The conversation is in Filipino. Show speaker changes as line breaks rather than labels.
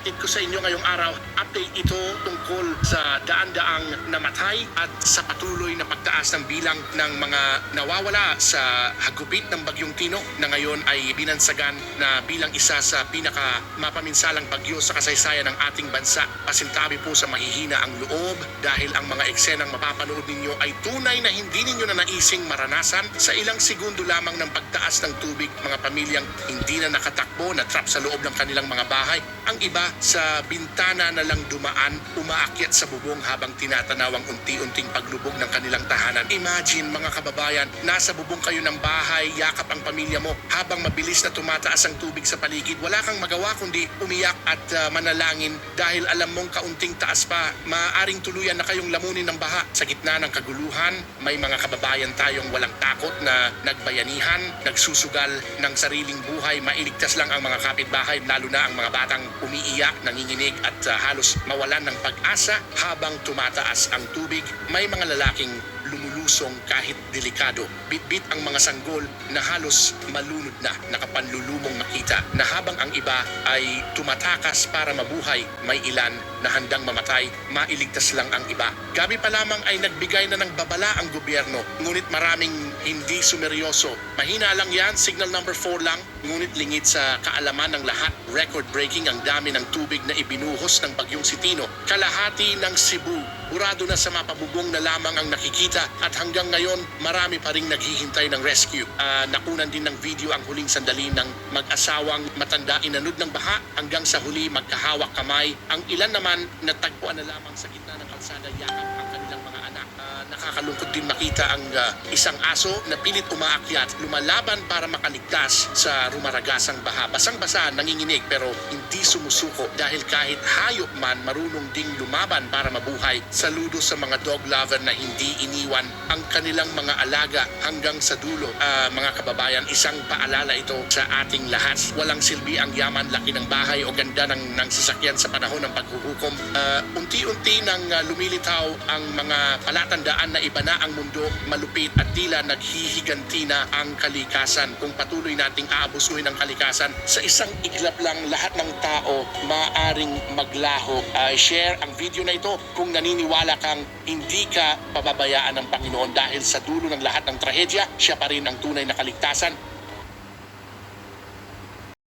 ihahatid ko sa inyo ngayong araw. Update ito tungkol sa daan-daang namatay at sa patuloy na pagtaas ng bilang ng mga nawawala sa hagupit ng Bagyong Tino na ngayon ay binansagan na bilang isa sa pinaka mapaminsalang bagyo sa kasaysayan ng ating bansa. Pasintabi po sa mahihina ang loob dahil ang mga eksenang mapapanood ninyo ay tunay na hindi ninyo na naising maranasan sa ilang segundo lamang ng pagtaas ng tubig. Mga pamilyang hindi na nakatakbo, na trap sa loob ng kanilang mga bahay. Ang iba sa bintana na lang dumaan, umaakyat sa bubong habang tinatanaw ang unti-unting paglubog ng kanilang tahanan. Imagine mga kababayan, nasa bubong kayo ng bahay, yakap ang pamilya mo habang mabilis na tumataas ang tubig sa paligid. Wala kang magawa kundi umiyak at manalangin dahil alam mong kaunting taas pa, maaaring tuluyan na kayong lamunin ng baha. Sa gitna ng kaguluhan, may mga kababayan tayong walang takot na nagbayanihan, nagsusugal ng sariling buhay. Mailigtas lang ang mga kapitbahay, lalo na ang mga batang umiiyak, nanginginig at halos mawalan ng pag-asa habang tumataas ang tubig. May mga lalaking lumulusong kahit delikado. Bitbit ang mga sanggol na halos malunod na, nakapanlulumong makita na habang ang iba ay tumatakas para mabuhay, may ilan na handang mamatay, mailigtas lang ang iba. Gabi pa lamang ay nagbigay na ng babala ang gobyerno, ngunit maraming hindi sumeryoso. Mahina lang yan, signal number 4 lang, ngunit lingid sa kaalaman ng lahat, record-breaking ang dami ng tubig na ibinuhos ng Bagyong Tino. Kalahati ng Cebu, burado na sa mapabubong na lamang ang nakikita at hanggang ngayon marami pa ring naghihintay ng rescue. Nakunan din ng video ang huling sandali ng mag-asawang matanda inanod ng baha hanggang sa huli magkahawak kamay. Ang ilan naman natagpuan na lamang sa gitna ng kalsada, yakap ang kanilang mga anak. Nakakalungkot din makita ang isang aso na pilit umaakyat, lumalaban para makaligtas sa rumaragasang baha. Basang-basa, nanginginig pero hindi sumusuko dahil kahit hayop man marunong ding lumaban para mabuhay. Saludo sa mga dog lover na hindi iniwan ang kanilang mga alaga hanggang sa dulo. Mga kababayan, isang paalala ito sa ating lahat. Walang silbi ang yaman, laki ng bahay o ganda ng sasakyan sa panahon ng paghuhukom. Unti-unti nang lumilitaw ang mga palatandaan na iba na ang mundo, malupit at tila naghihiganti na ang kalikasan. Kung patuloy nating aabusuhin ang kalikasan, sa isang iglap lang lahat ng tao maaring maglaho. Share ang video na ito kung naniniwala kang hindi ka pababayaan ng Panginoon dahil sa dulo ng lahat ng trahedya, siya pa rin ang tunay na kaligtasan.